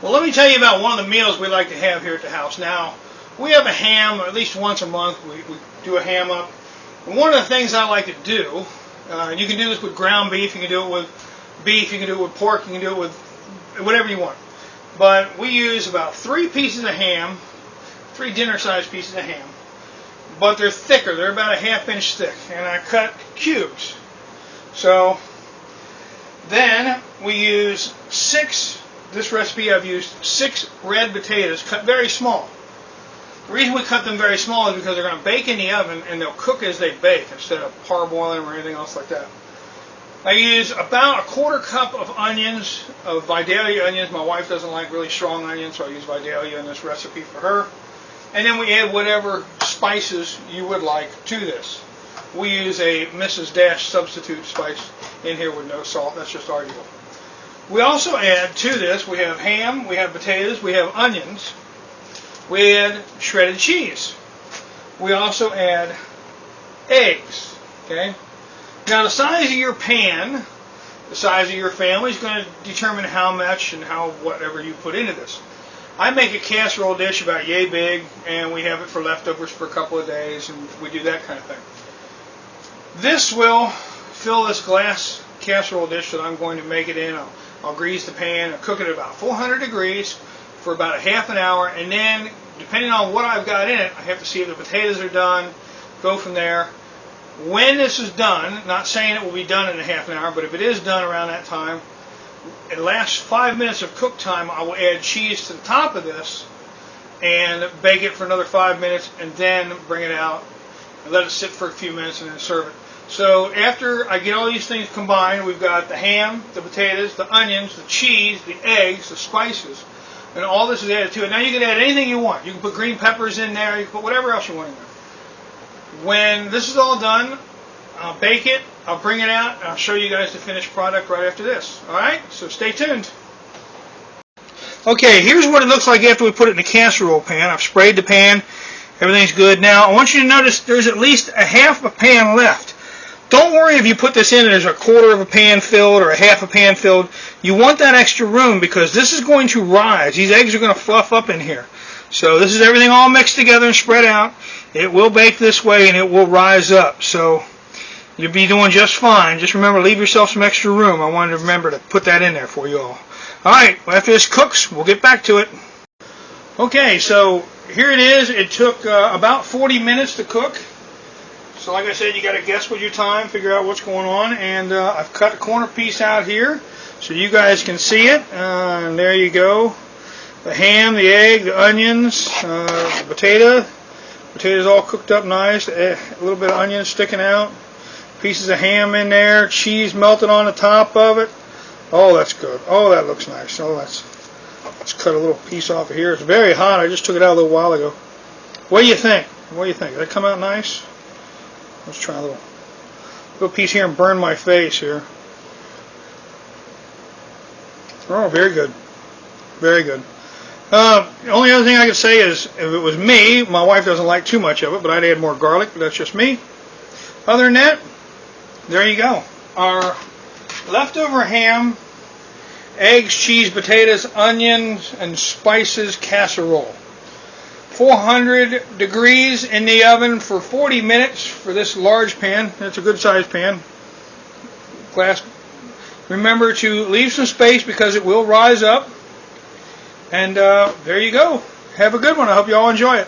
Well, let me tell you about one of the meals we like to have here at the house. Now, we have a ham at least once a month. We do a ham up. And one of the things I like to do, you can do this with ground beef, you can do it with beef, you can do it with pork, you can do it with whatever you want. But we use about 3 pieces of ham, 3 dinner-sized pieces of ham. But they're thicker, they're about a ½ inch thick, and I cut cubes. So then we use 6, this recipe I've used 6 red potatoes cut very small. The reason we cut them very small is because they're going to bake in the oven and they'll cook as they bake instead of parboiling them or anything else like that. I use about a 1/4 cup of onions, of Vidalia onions. My wife doesn't like really strong onions, so I use Vidalia in this recipe for her. And then we add whatever spices you would like to this. We use a Mrs. Dash substitute spice in here with no salt. That's just our deal. We also add to this, we have ham, we have potatoes, we have onions. We add shredded cheese. We also add eggs. Okay. Now the size of your pan, the size of your family is going to determine how much and how whatever you put into this. I make a casserole dish about yay big, and we have it for leftovers for a couple of days, and we do that kind of thing. This will fill this glass casserole dish that I'm going to make it in. I'll grease the pan and cook it at about 400 degrees for about a ½ hour, and then depending on what I've got in it, I have to see if the potatoes are done, go from there. When this is done, not saying it will be done in a ½ hour, but if it is done around that time, in the last 5 minutes of cook time, I will add cheese to the top of this and bake it for another 5 minutes, and then bring it out and let it sit for a few minutes and then serve it. So after I get all these things combined, we've got the ham, the potatoes, the onions, the cheese, the eggs, the spices, and all this is added to it. Now you can add anything you want. You can put green peppers in there, you can put whatever else you want in there. When this is all done, I'll bake it, I'll bring it out, and I'll show you guys the finished product right after this. Alright, so stay tuned. Okay, here's what it looks like after we put it in the casserole pan. I've sprayed the pan, everything's good. Now I want you to notice there's at least a ½ a pan left. Don't worry if you put this in and there's a 1/4 of a pan filled or a ½ a pan filled. You want that extra room because this is going to rise. These eggs are going to fluff up in here. So this is everything all mixed together and spread out. It will bake this way and it will rise up. So you'll be doing just fine. Just remember, leave yourself some extra room. I wanted to remember to put that in there for you all. Alright, well, after this cooks, we'll get back to it. Okay, so here it is. It took about 40 minutes to cook. So like I said, you got to guess with your time, figure out what's going on. And I've cut a corner piece out here so you guys can see it. And there you go. The ham, the egg, the onions, the potato. Potatoes all cooked up nice. A little bit of onion sticking out. Pieces of ham in there. Cheese melted on the top of it. Oh, that's good. Oh, that looks nice. Oh, let's cut a little piece off of here. It's very hot. I just took it out a little while ago. What do you think? What do you think? Did that come out nice? Let's try a little piece here and burn my face here. Oh, very good. Very good. The only other thing I could say is, if it was me, my wife doesn't like too much of it, but I'd add more garlic, but that's just me. Other than that, there you go. Our leftover ham, eggs, cheese, potatoes, onions, and spices casserole. 400 degrees in the oven for 40 minutes for this large pan. That's a good sized pan. Glass. Remember to leave some space because it will rise up. And there you go. Have a good one. I hope you all enjoy it.